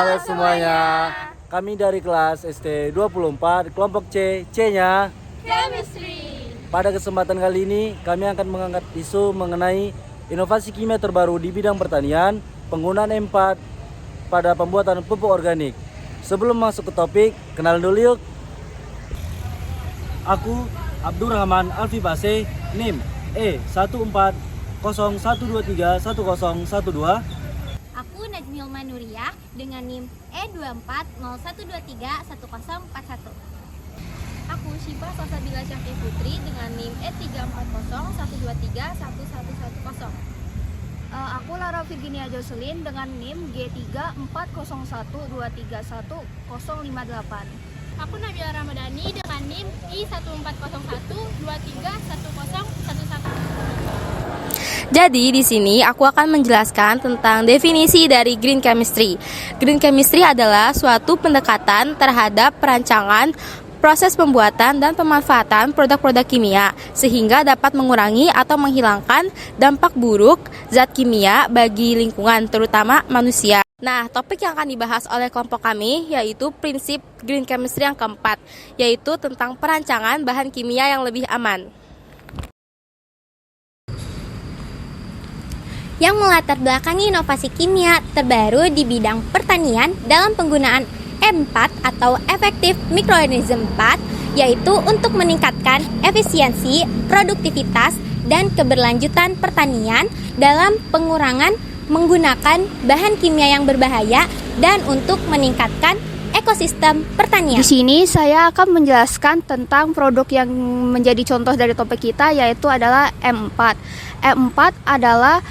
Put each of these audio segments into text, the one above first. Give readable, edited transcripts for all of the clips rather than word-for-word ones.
Halo semuanya, kami dari kelas ST24 kelompok C, C-nya Chemistry. Pada kesempatan kali ini kami akan mengangkat isu mengenai inovasi kimia terbaru di bidang pertanian, penggunaan M4 pada pembuatan pupuk organik. Sebelum masuk ke topik, kenalan dulu yuk. Aku Abdurrahman Alfi Base, NIM E1401231012. Aku Najmil Manuriyah dengan NIM E2401231041. Aku Syifa Salsabila Syafri Putri dengan NIM E3401231110. Aku Lara Virginia Jocelyn dengan NIM G3401231058. Aku Nabila Ramadhani dengan NIM I1401231011. Jadi di sini aku akan menjelaskan tentang definisi dari green chemistry. Green chemistry adalah suatu pendekatan terhadap perancangan, proses pembuatan dan pemanfaatan produk-produk kimia sehingga dapat mengurangi atau menghilangkan dampak buruk zat kimia bagi lingkungan, terutama manusia. Nah, topik yang akan dibahas oleh kelompok kami yaitu prinsip green chemistry yang keempat, yaitu tentang perancangan bahan kimia yang lebih aman. Yang melatar belakangi inovasi kimia terbaru di bidang pertanian dalam penggunaan M4 atau Effective Microorganism 4, yaitu untuk meningkatkan efisiensi, produktivitas, dan keberlanjutan pertanian dalam pengurangan menggunakan bahan kimia yang berbahaya dan untuk meningkatkan ekosistem pertanian. Di sini saya akan menjelaskan tentang produk yang menjadi contoh dari topik kita, yaitu adalah M4. M4 adalah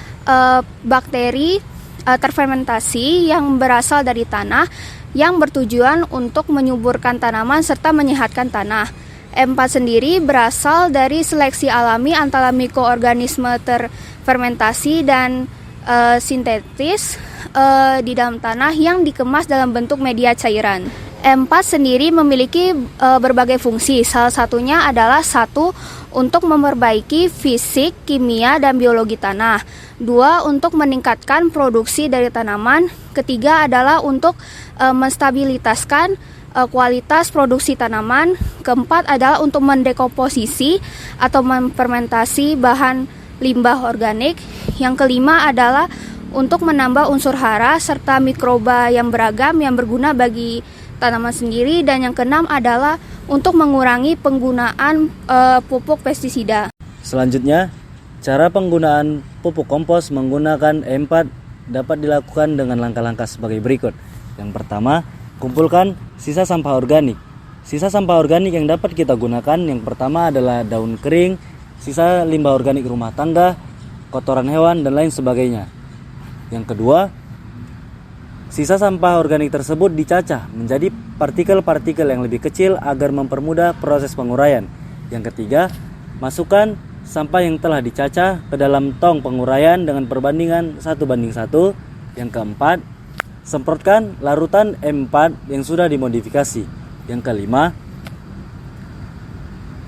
bakteri terfermentasi yang berasal dari tanah yang bertujuan untuk menyuburkan tanaman serta menyehatkan tanah. M4 sendiri berasal dari seleksi alami antara mikroorganisme terfermentasi dan sintetis di dalam tanah yang dikemas dalam bentuk media cairan. M4 sendiri memiliki berbagai fungsi, salah satunya adalah satu, untuk memperbaiki fisik, kimia, dan biologi tanah. Dua, untuk meningkatkan produksi dari tanaman. Ketiga adalah untuk menstabilitaskan kualitas produksi tanaman. Keempat adalah untuk mendekomposisi atau memfermentasi bahan limbah organik. Yang kelima adalah untuk menambah unsur hara serta mikroba yang beragam yang berguna bagi tanaman sendiri. Dan yang keenam adalah untuk mengurangi penggunaan pupuk pestisida. Selanjutnya, cara penggunaan pupuk kompos menggunakan M4 dapat dilakukan dengan langkah-langkah sebagai berikut. Yang pertama, kumpulkan sisa sampah organik. Sisa sampah organik yang dapat kita gunakan yang pertama adalah daun kering, sisa limbah organik rumah tangga, kotoran hewan, dan lain sebagainya. Yang kedua, sisa sampah organik tersebut dicacah menjadi partikel-partikel yang lebih kecil agar mempermudah proses penguraian. Yang ketiga, masukkan sampah yang telah dicacah ke dalam tong penguraian dengan perbandingan 1:1. Yang keempat, semprotkan larutan M4 yang sudah dimodifikasi. Yang kelima,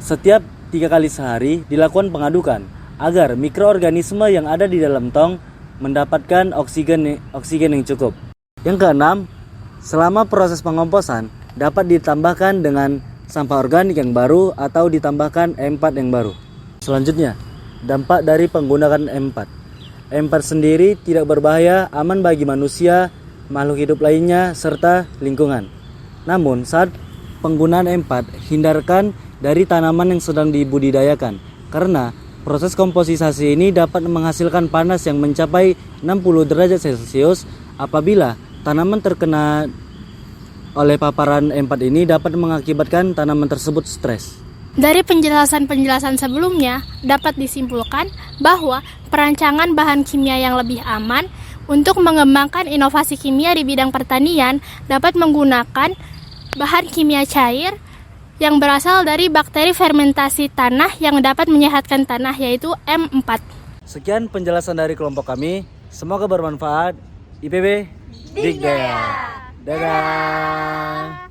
setiap 3 kali sehari dilakukan pengadukan agar mikroorganisme yang ada di dalam tong mendapatkan oksigen yang cukup. Yang keenam, selama proses pengomposan dapat ditambahkan dengan sampah organik yang baru atau ditambahkan M4 yang baru. Selanjutnya, dampak dari penggunaan M4. M4 sendiri tidak berbahaya, aman bagi manusia, makhluk hidup lainnya, serta lingkungan. Namun, saat penggunaan M4, hindarkan dari tanaman yang sedang dibudidayakan, karena proses komposisasi ini dapat menghasilkan panas yang mencapai 60 derajat Celcius. Apabila tanaman terkena oleh paparan M4 ini dapat mengakibatkan tanaman tersebut stres. Dari penjelasan-penjelasan sebelumnya, dapat disimpulkan bahwa perancangan bahan kimia yang lebih aman untuk mengembangkan inovasi kimia di bidang pertanian dapat menggunakan bahan kimia cair yang berasal dari bakteri fermentasi tanah yang dapat menyehatkan tanah, yaitu M4. Sekian penjelasan dari kelompok kami. Semoga bermanfaat. IPB Dikdaya. Dadah.